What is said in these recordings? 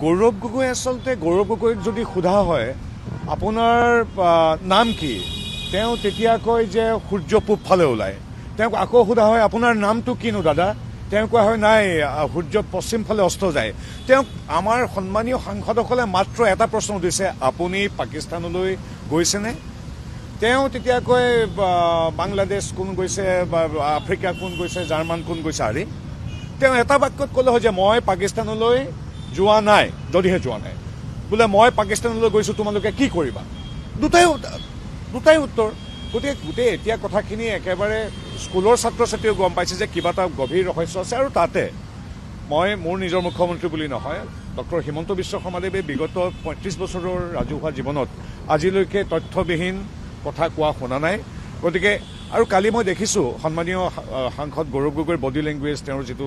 গৌৰৱ গগৈ আচলতে গৌৰৱ গগৈক যদি সোধা হয় আপোনাৰ নাম কি, তেওঁ তেতিয়া কয় যে সূৰ্য পূব ফালে ওলায়। তেওঁক আকৌ সোধা হয় আপোনাৰ নামটো কিনো দাদা, তেওঁ কোৱা হয় নাই সূৰ্য পশ্চিম ফালে অস্ত যায়। তেওঁক আমাৰ সন্মানীয় সাংসদসকলে মাত্ৰ এটা প্ৰশ্ন সুধিছে, আপুনি পাকিস্তানলৈ গৈছেনে? তেওঁ তেতিয়া কয় বাংলাদেশ কোন গৈছে বা আফ্ৰিকা কোন গৈছে, জাৰ্মান কোন গৈছে। আৰে তেওঁ এটা বাক্যত ক'লে হয় যে মই পাকিস্তানলৈ যোৱা নাই, যদিহে যোৱা নাই বোলে মই পাকিস্তানলৈ গৈছোঁ, তোমালোকে কি কৰিবা? দুটাই উত্তৰ। গতিকে গোটেই এতিয়া কথাখিনি একেবাৰে স্কুলৰ ছাত্ৰ ছাত্ৰীও গম পাইছে যে কিবা এটা গভীৰ ৰহস্য আছে। আৰু তাতে মই মোৰ নিজৰ মুখ্যমন্ত্ৰী বুলি নহয়, ডক্টৰ হিমন্ত বিশ্ব শৰ্মাদেৱে বিগত ৩৫ বছৰৰ ৰাজহুৱা জীৱনত আজিলৈকে তথ্যবিহীন কথা কোৱা শুনা নাই। গতিকে আৰু কালি মই দেখিছোঁ সন্মানীয় সাংসদ গৌৰৱ গগৈৰ বডি লেংগুৱেজ, তেওঁৰ যিটো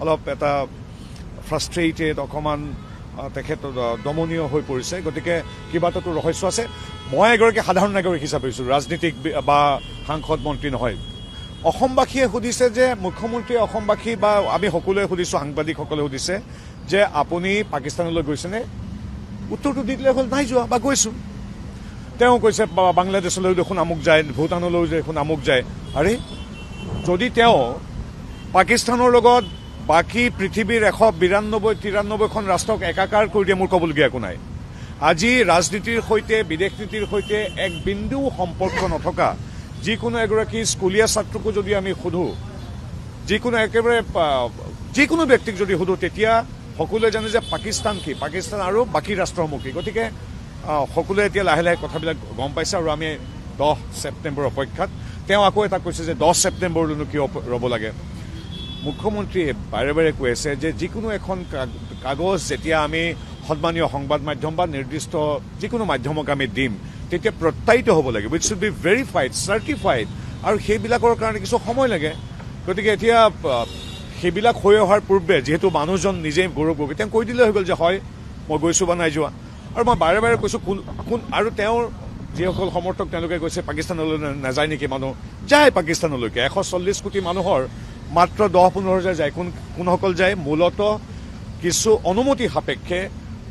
অলপ এটা ফ্ৰাষ্ট্ৰেটেড, অকণমান তেখেত দমনীয় হৈ পৰিছে। গতিকে কিবা এটাতো ৰহস্য আছে। মই এগৰাকী সাধাৰণ নাগৰিক হিচাপে কৈছোঁ, ৰাজনীতিক বা সাংসদ মন্ত্ৰী নহয়। অসমবাসীয়ে সুধিছে যে মুখ্যমন্ত্ৰীয়ে অসমবাসী বা আমি সকলোৱে সুধিছোঁ, সাংবাদিকসকলে সুধিছে যে আপুনি পাকিস্তানলৈ গৈছেনে? উত্তৰটো দি দিলে হ'ল নাই যোৱা বা গৈছোঁ। তেওঁ কৈছে বাংলাদেশলৈ দেখোন আমুক যায়, ভূটানলৈ দেখোন আমুক যায়। আৰে যদি তেওঁ পাকিস্তানৰ লগত বাকী পৃথিৱীৰ 192-93খন ৰাষ্ট্ৰক একাকাৰ কৰি দিয়ে, মোৰ ক'বলগীয়া একো নাই। আজি ৰাজনীতিৰ সৈতে বিদেশ নীতিৰ সৈতে এক বিন্দু সম্পৰ্ক নথকা যিকোনো এগৰাকী স্কুলীয়া ছাত্ৰকো যদি আমি সোধোঁ, যিকোনো ব্যক্তিক যদি সোধোঁ, তেতিয়া সকলোৱে জানে যে পাকিস্তান কি, পাকিস্তান আৰু বাকী ৰাষ্ট্ৰসমূহ কি। গতিকে সকলোৱে এতিয়া লাহে লাহে কথাবিলাক গম পাইছে আৰু আমি 10 ছেপ্টেম্বৰ অপেক্ষাত। তেওঁ আকৌ এটা কৈছে যে 10 ছেপ্টেম্বৰলৈনো কিয় ৰ'ব লাগে। মুখ্যমন্ত্ৰীয়ে বাৰে বাৰে কৈ আছে যে যিকোনো এখন কাগজ যেতিয়া আমি সন্মানীয় সংবাদ মাধ্যম বা নিৰ্দিষ্ট যিকোনো মাধ্যমক আমি দিম, তেতিয়া প্ৰত্যায়িত হ'ব লাগে, wish should be verified, certified, আৰু সেইবিলাকৰ কাৰণে কিছু সময় লাগে। গতিকে এতিয়া সেইবিলাক হৈ অহাৰ পূৰ্বে যিহেতু মানুহজন নিজেই গৌৰৱ গগৈ, তেওঁ কৈ দিলে হৈ গ'ল যে হয় মই গৈছোঁ বা নাই যোৱা। আৰু মই বাৰে বাৰে কৈছোঁ কোন আৰু তেওঁৰ যিসকল সমৰ্থক তেওঁলোকে কৈছে পাকিস্তানলৈ নাযায় নেকি মানুহ, যায় পাকিস্তানলৈকে। 140 কোটি মানুহৰ মাত্ৰ 10-15 হাজাৰ যায়। কোনসকল যায়? মূলতঃ কিছু অনুমতি সাপেক্ষে,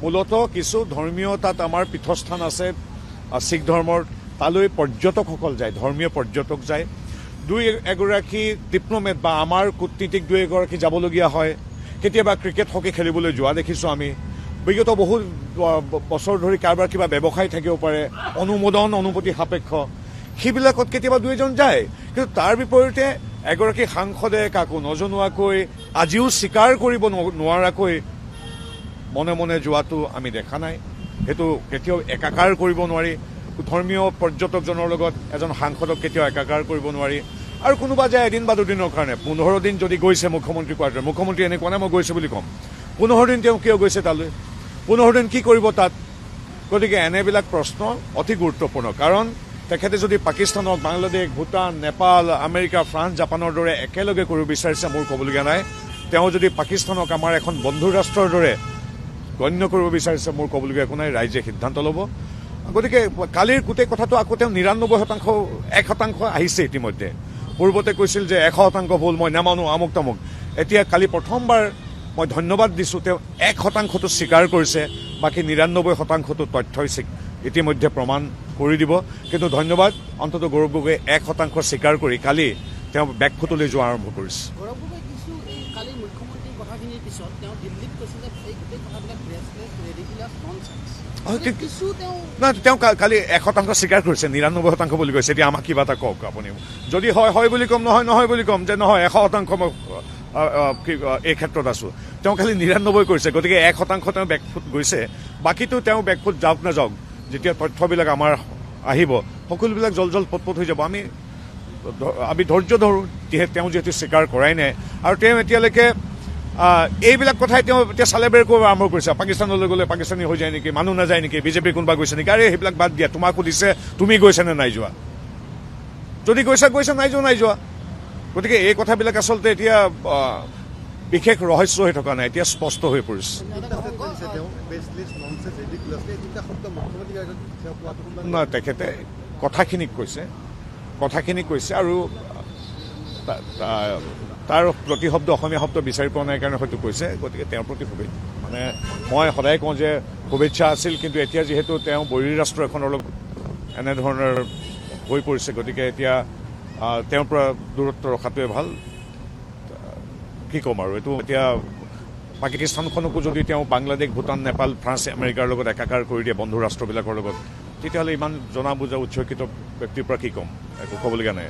মূলতঃ কিছু ধৰ্মীয় তাত আমাৰ পীঠস্থান আছে শিখ ধৰ্মৰ, তালৈ পৰ্যটকসকল যায়, ধৰ্মীয় পৰ্যটক যায়। 2-এগৰাকী ডিপ্ল'মেট বা আমাৰ কূটনীতিক 2-এগৰাকী যাবলগীয়া হয়। কেতিয়াবা ক্ৰিকেট হকী খেলিবলৈ যোৱা দেখিছোঁ আমি। বিগত বহু বছৰ ধৰি কাৰোবাৰ কিবা ব্যৱসায় থাকিব পাৰে, অনুমতি সাপেক্ষ, সেইবিলাকত কেতিয়াবা 2-এজন যায়। কিন্তু তাৰ বিপৰীতে এগৰাকী সাংসদে কাকো নজনোৱাকৈ, আজিও স্বীকাৰ কৰিব নোৱাৰাকৈ মনে মনে যোৱাটো আমি দেখা নাই। সেইটো কেতিয়াও একাকাৰ কৰিব নোৱাৰি। ধৰ্মীয় পৰ্যটকজনৰ লগত এজন সাংসদক কেতিয়াও একাকাৰ কৰিব নোৱাৰি। আৰু কোনোবা যায় এদিন বা দুদিনৰ কাৰণে, 15 দিন যদি গৈছে মুখ্যমন্ত্ৰী কোৱাৰ দৰে, মুখ্যমন্ত্ৰী এনেকুৱা নাই মই গৈছোঁ বুলি ক'ম। 15 দিন তেওঁ কিয় গৈছে তালৈ? 15 দিন কি কৰিব তাত? গতিকে এনেবিলাক প্ৰশ্ন অতি গুৰুত্বপূৰ্ণ। কাৰণ তেখেতে যদি পাকিস্তানক, বাংলাদেশ, ভূটান, নেপাল, আমেৰিকা, ফ্ৰান্স, জাপানৰ দৰে একেলগে কৰিব বিচাৰিছে, মোৰ ক'বলগীয়া নাই। তেওঁ যদি পাকিস্তানক আমাৰ এখন বন্ধু ৰাষ্ট্ৰৰ দৰে গণ্য কৰিব বিচাৰিছে, মোৰ ক'বলগীয়া একো নাই। ৰাইজে সিদ্ধান্ত ল'ব। গতিকে কালিৰ গোটেই কথাটো আকৌ তেওঁ 99%, 1% আহিছে ইতিমধ্যে। পূৰ্বতে কৈছিল যে 100% ভুল, মই নামানো, আমুক তামুক। এতিয়া কালি প্ৰথমবাৰ মই ধন্যবাদ দিছোঁ, তেওঁ 1%টো স্বীকাৰ কৰিছে, বাকী 99%টো তথ্যই ইতিমধ্যে প্ৰমাণ কৰি দিব। কিন্তু ধন্যবাদ, অন্ততঃ গৌৰৱ গগৈয়ে 1% স্বীকাৰ কৰি কালি তেওঁ বেকফুটলৈ যোৱা আৰম্ভ কৰিছে। গৌৰৱ গগৈ কিছু কালি মুখ্যমন্ত্ৰীৰ কথাখিনিৰ পিছত তেওঁ দিল্লীত কৈছিলে এই গোটেই কথাবিলাক ৰেডিকুলাছ ননচেন্স। তেওঁ কালি 1% স্বীকাৰ কৰিছে, 99% বুলি কৈছে। এতিয়া আমাক কিবা এটা কওক আপুনি। যদি হয় বুলি ক'ম, নহয় বুলি ক'ম, যে নহয় 100% মই এই ক্ষেত্ৰত আছোঁ। তেওঁ খালি 99 কৰিছে। গতিকে 1% তেওঁ বেকফুট গৈছে। বাকীটো তেওঁ বেকফুট যাওক নাযাওক, যেতিয়া তথ্যবিলাক আমাৰ আহিব, সকলোবিলাক জল পটপট হৈ যাব। আমি ধৈৰ্য ধৰোঁ, তেওঁ যিহেতু স্বীকাৰ কৰাই নাই। আৰু তেওঁ এতিয়ালৈকে এইবিলাক কথাই তেওঁ এতিয়া চালেবেৰ কৰিব আৰম্ভ কৰিছে। পাকিস্তানলৈ গ'লে পাকিস্তানী হৈ যায় নেকি, মানুহ নাযায় নেকি, বিজেপিৰ কোনোবা গৈছে নেকি? আৰে সেইবিলাক বাদ দিয়া, তোমাক সুধিছে তুমি গৈছা নে নাই যোৱা। যদি গৈছা, নাই যোৱা। গতিকে এই কথাবিলাক আচলতে এতিয়া বিশেষ ৰহস্য হৈ থকা নাই, এতিয়া স্পষ্ট হৈ পৰিছে। নহয়, তেখেতে কথাখিনি কৈছে আৰু তাৰ প্ৰতিশব্দ অসমীয়া শব্দ বিচাৰি পোৱা নাই কাৰণে হয়তো কৈছে। গতিকে তেওঁৰ প্ৰতি শুভেচ্ছা। মানে মই সদায় কওঁ যে শুভেচ্ছা আছিল, কিন্তু এতিয়া যিহেতু তেওঁ বৈৰী ৰাষ্ট্ৰ এখনৰ লগত এনেধৰণৰ হৈ পৰিছে, গতিকে এতিয়া তেওঁৰ পৰা দূৰত্ব ৰখাটোৱে ভাল। কি ক'ম আৰু, এইটো এতিয়া পাকিস্তানখনকো যদি তেওঁ বাংলাদেশ, ভূটান, নেপাল, ফ্ৰান্স, আমেৰিকাৰ লগত একাকাৰ কৰি দিয়ে, বন্ধু ৰাষ্ট্ৰবিলাকৰ লগত, তেতিয়াহ'লে ইমান জনা বুজা উচ্চশিক্ষিত ব্যক্তিৰ পৰা কি ক'ম, একো ক'বলগীয়া নাই।